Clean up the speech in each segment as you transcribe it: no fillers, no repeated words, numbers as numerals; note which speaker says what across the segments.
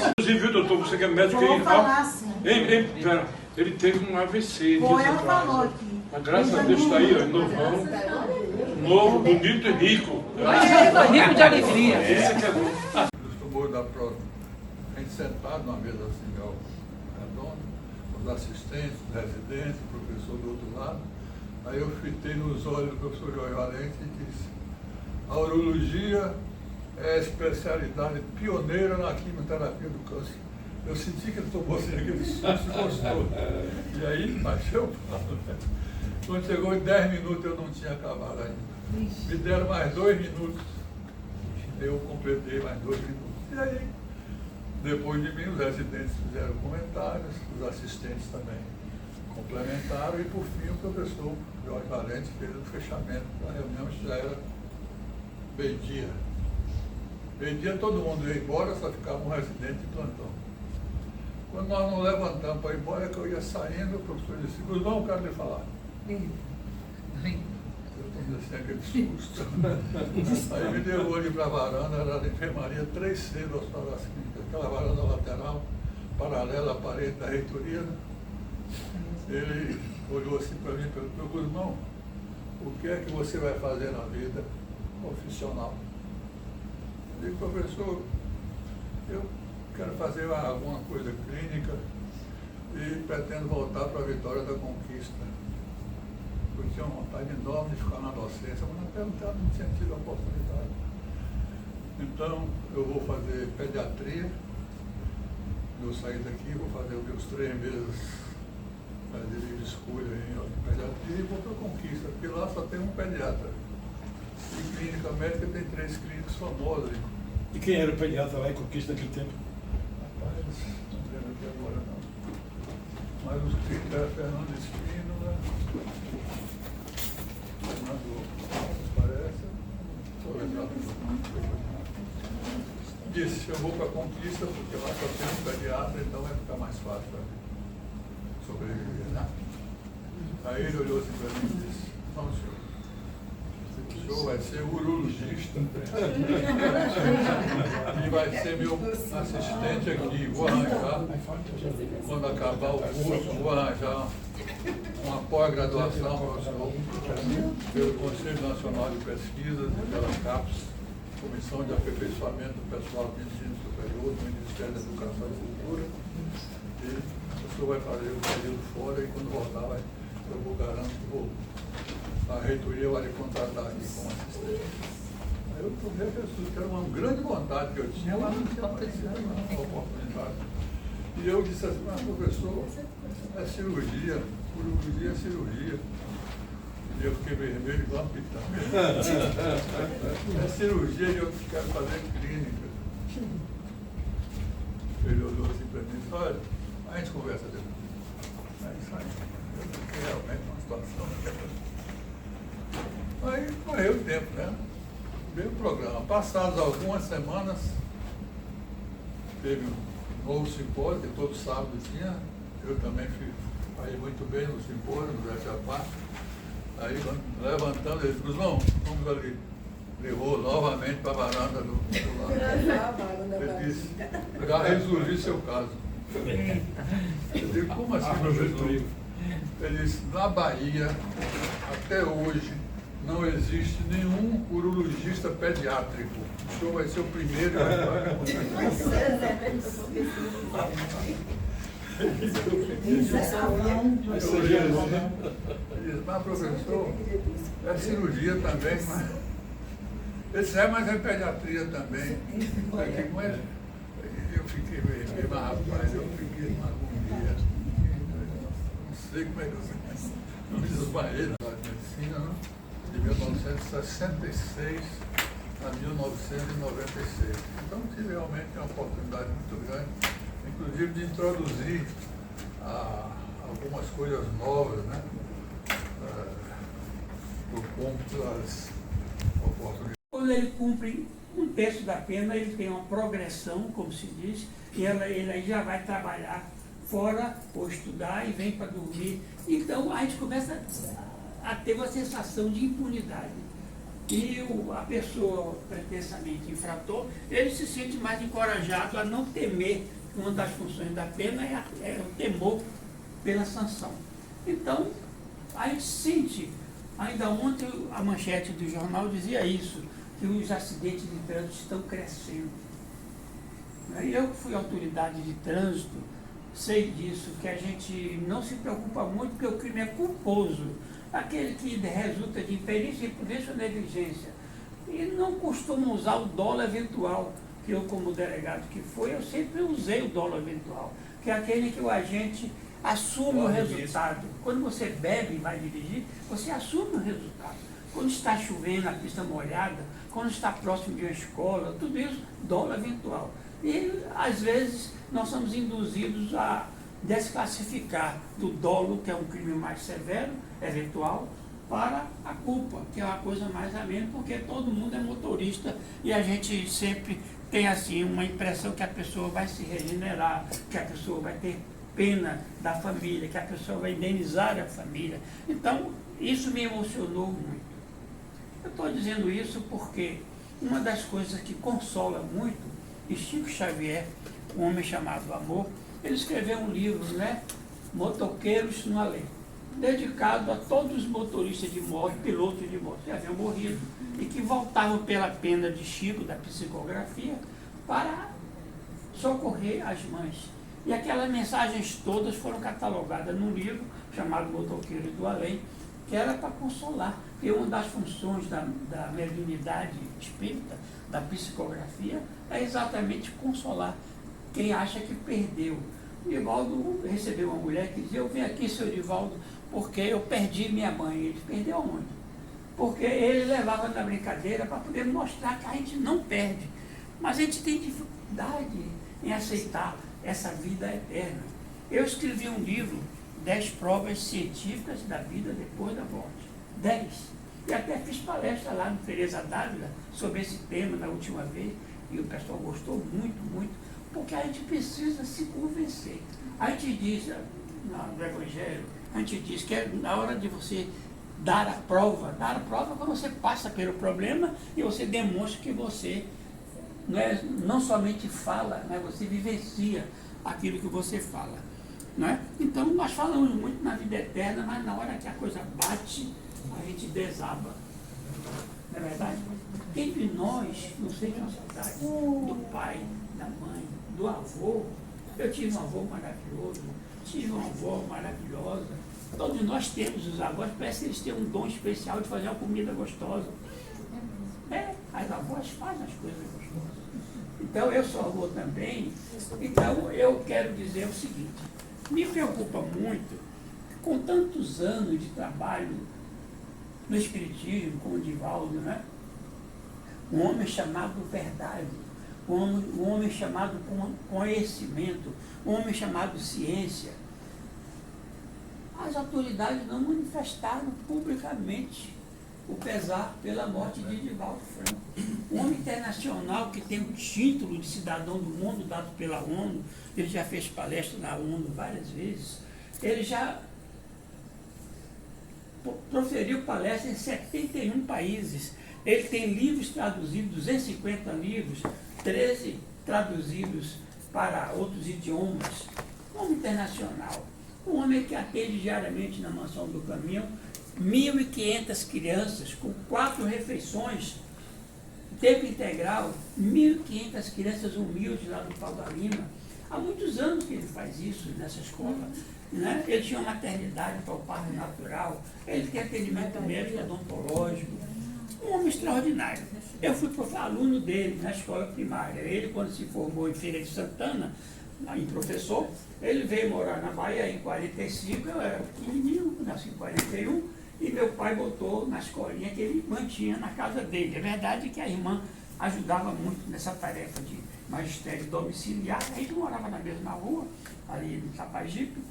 Speaker 1: Inclusive, viu, doutor, você que é médico aí, ele teve um AVC.
Speaker 2: Foi, ela falou aqui.
Speaker 1: Mas graças a Deus está aí, ó, novão, novo, bonito e rico.
Speaker 3: Rico de alegria.
Speaker 1: Esse que é bom.
Speaker 4: Os tumores da próstata, a gente sentado numa mesa assim, ó, redonda, os assistentes, os residentes, o professor do outro lado. Aí eu fitei nos olhos do professor João Valente e disse: a urologia é a especialidade pioneira na quimioterapia do câncer. Eu senti que ele tomou assim aquele susto e gostou. E aí, baixei o pau. Quando chegou em 10 minutos, eu não tinha acabado ainda. Me deram mais 2 minutos. Eu completei mais 2 minutos. E aí, depois de mim, os residentes fizeram comentários, os assistentes também complementaram e, por fim, o professor Jorge Valente fez o fechamento da reunião, que já era meio-dia. Meio-dia todo mundo ia embora, só ficava um residente de plantão. Quando nós não levantamos para ir embora, que eu ia saindo, o professor disse: Guzmão, eu quero lhe falar. Eu estou assim, aquele susto. Aí me levou ali para a varanda, era da enfermaria 3C do Hospital das Clínicas, aquela varanda lateral, paralela à parede da reitoria. Ele olhou assim para mim e perguntou: Guzmão, o que é que você vai fazer na vida profissional? Eu digo: professor, eu quero fazer alguma coisa clínica e pretendo voltar para a Vitória da Conquista. Eu tinha uma vontade enorme de ficar na docência, mas naquele tempo não tinha tido a oportunidade. Então, eu vou fazer pediatria. Eu saí daqui, vou fazer os meus 3 meses de livre escolha em pediatria e vou para a Conquista, porque lá só tem um pediatra. E clínica médica tem 3 clínicos famosos.
Speaker 1: E quem era o pediatra lá em Conquista naquele tempo?
Speaker 4: Rapaz, não lembro aqui agora não. Mas os clínicos eram Fernando Espínola, Fernando Alves, parece. Estou lembrando. Disse: eu vou para a Conquista porque lá só tem um pediatra, então vai ficar mais fácil para mim sobreviver, né? Aí ele olhou assim para mim e disse: não, senhor, o senhor vai ser urologista e vai ser meu assistente aqui. Vou arranjar, quando acabar o curso, vou arranjar uma pós-graduação para o senhor pelo Conselho Nacional de Pesquisas e pela CAPES, Comissão de Aperfeiçoamento do Pessoal de Ensino Superior do Ministério da Educação e Cultura. E o senhor vai fazer o período fora e quando voltar, eu vou garantir que a reitoria vai lhe contratar aqui como assistente. Aí eu tomei a pessoa, que era uma grande vontade que eu tinha, mas não tinha uma oportunidade. E eu disse assim: mas professor, é cirurgia, urologia é cirurgia. E eu fiquei vermelho igual a pitanga. É cirurgia e eu quero fazer clínica. Ele olhou assim para mim e disse: olha, a gente conversa depois. Aí sai. Eu fiquei realmente numa situação. Aí correu o tempo, né? Veio o programa. Passadas algumas semanas, teve um novo simpósio, que todo sábado tinha. Eu também fui muito bem no simpósio, no Jatiapá. Aí, levantando, ele disse: Guzmão, vamos ali. Levou novamente para a varanda do lado. Ele disse: já resolvi seu caso. Eu digo: como assim, professor? Ele disse: na Bahia, até hoje, não existe nenhum urologista pediátrico. O senhor vai ser o primeiro. Mas professor, é cirurgia também, mas esse mas é pediatria também. Eu fiquei meio, mas rapaz, eu fiquei numa agonia. Não sei como é que eu desmaiei na medicina, não? De 1966 a 1996. Então tive realmente uma oportunidade muito grande, inclusive de introduzir algumas coisas novas, né? Do ponto das oportunidades.
Speaker 3: Quando ele cumpre 1/3 da pena, ele tem uma progressão, como se diz, e ele aí já vai trabalhar fora ou estudar e vem para dormir. Então a gente começa a ter uma sensação de impunidade. e a pessoa pretensamente infrator, ele se sente mais encorajado a não temer. Uma das funções da pena é o temor pela sanção. Então, a gente sente, ainda ontem a manchete do jornal dizia isso, que os acidentes de trânsito estão crescendo. Eu que fui autoridade de trânsito, sei disso, que a gente não se preocupa muito porque o crime é culposo, aquele que resulta de imperícia, imprudência ou negligência. E não costumam usar o dolo eventual, que eu como delegado que fui, eu sempre usei o dolo eventual, que é aquele que o agente assume o resultado. Quando você bebe e vai dirigir, você assume o resultado. Quando está chovendo, a pista molhada, quando está próximo de uma escola, tudo isso, dolo eventual. E, às vezes, nós somos induzidos a desclassificar do dolo, que é um crime mais severo, eventual, para a culpa, que é uma coisa mais amena, porque todo mundo é motorista e a gente sempre tem assim uma impressão que a pessoa vai se regenerar, que a pessoa vai ter pena da família, que a pessoa vai indenizar a família. Então, isso me emocionou muito. Eu estou dizendo isso porque uma das coisas que consola muito, e Chico Xavier, um homem chamado Amor, ele escreveu um livro, né? Motoqueiros no Além, dedicado a todos os motoristas de moto, pilotos de moto que haviam morrido e que voltavam pela pena de Chico, da psicografia, para socorrer as mães. E aquelas mensagens todas foram catalogadas num livro chamado Motoqueiros do Além, que era para consolar. E uma das funções da mediunidade espírita, da psicografia, é exatamente consolar quem acha que perdeu. O Divaldo recebeu uma mulher que dizia: eu vim aqui, seu Divaldo, porque eu perdi minha mãe. Ele perdeu onde? Porque ele levava na brincadeira para poder mostrar que a gente não perde. Mas a gente tem dificuldade em aceitar essa vida eterna. Eu escrevi um livro, 10 provas científicas da vida depois da morte. 10. E até fiz palestra lá no Teresa d'Ávila sobre esse tema na última vez, e o pessoal gostou muito, muito, porque a gente precisa se convencer. A gente diz, no Evangelho, a gente diz que é na hora de você dar a prova quando você passa pelo problema e você demonstra que você não somente fala, mas você vivencia aquilo que você fala. Não é? Então, nós falamos muito na vida eterna, mas na hora que a coisa bate, a gente desaba. Não é verdade? Entre nós, não sei de uma saudade, do pai, da mãe, do avô. Eu tive um avô maravilhoso, tive uma avó maravilhosa. Todos nós temos os avós, parece que eles têm um dom especial de fazer uma comida gostosa. As avós fazem as coisas gostosas. Então, eu sou avô também. Então, eu quero dizer o seguinte: me preocupa muito, com tantos anos de trabalho no Espiritismo, com o Divaldo, né? Um homem chamado verdade, um homem chamado conhecimento, um homem chamado ciência. As autoridades não manifestaram publicamente o pesar pela morte de Divaldo Franco. Um homem internacional que tem o título de cidadão do mundo dado pela ONU, ele já fez palestra na ONU várias vezes, ele já proferiu palestras em 71 países, ele tem livros traduzidos, 250 livros, 13 traduzidos para outros idiomas. Um homem internacional, um homem que atende diariamente na Mansão do Caminho 1.500 crianças, com 4 refeições, tempo integral, 1.500 crianças humildes lá do Pau da Lima. Há muitos anos que ele faz isso nessa escola. Né? Ele tinha uma maternidade para o parto natural, ele tem atendimento médico odontológico. Um homem extraordinário. Eu fui aluno dele na escola primária. Ele, quando se formou em Feira de Santana, em professor, ele veio morar na Bahia em 45, eu era pequenininho, nasci em 41, e meu pai botou na escolinha que ele mantinha na casa dele. É verdade que a irmã ajudava muito nessa tarefa de magistério domiciliar, a gente morava na mesma rua, ali no Tapajipe.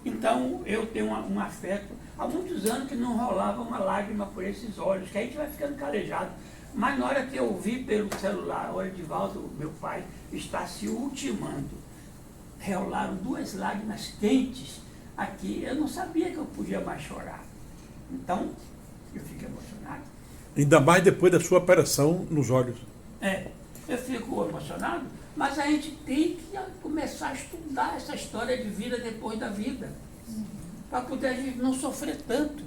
Speaker 3: Então, eu tenho um afeto, há muitos anos que não rolava uma lágrima por esses olhos, que a gente vai ficando calejado. Mas na hora que eu vi pelo celular, o Edivaldo, meu pai, está se ultimando. Rolaram 2 lágrimas quentes aqui, eu não sabia que eu podia mais chorar. Então, eu fico emocionado.
Speaker 2: Ainda mais depois da sua operação nos olhos.
Speaker 3: Eu fico emocionado, mas a gente tem que começar a estudar essa história de vida depois da vida, para poder a gente não sofrer tanto.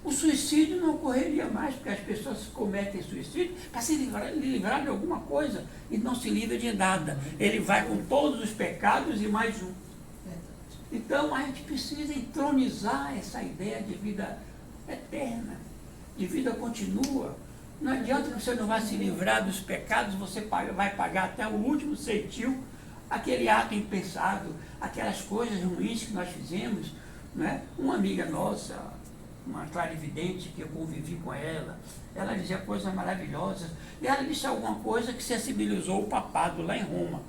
Speaker 3: O suicídio não ocorreria mais, porque as pessoas cometem suicídio para se livrar de alguma coisa e não se livra de nada. Ele vai com todos os pecados e mais um. Então a gente precisa entronizar essa ideia de vida eterna, de vida continua. Não adianta que você não vai se livrar dos pecados, você vai pagar até o último centil aquele ato impensado, aquelas coisas ruins que nós fizemos. Né? Uma amiga nossa, uma clarividente, que eu convivi com ela dizia coisas maravilhosas, e ela disse alguma coisa que sensibilizou o papado lá em Roma.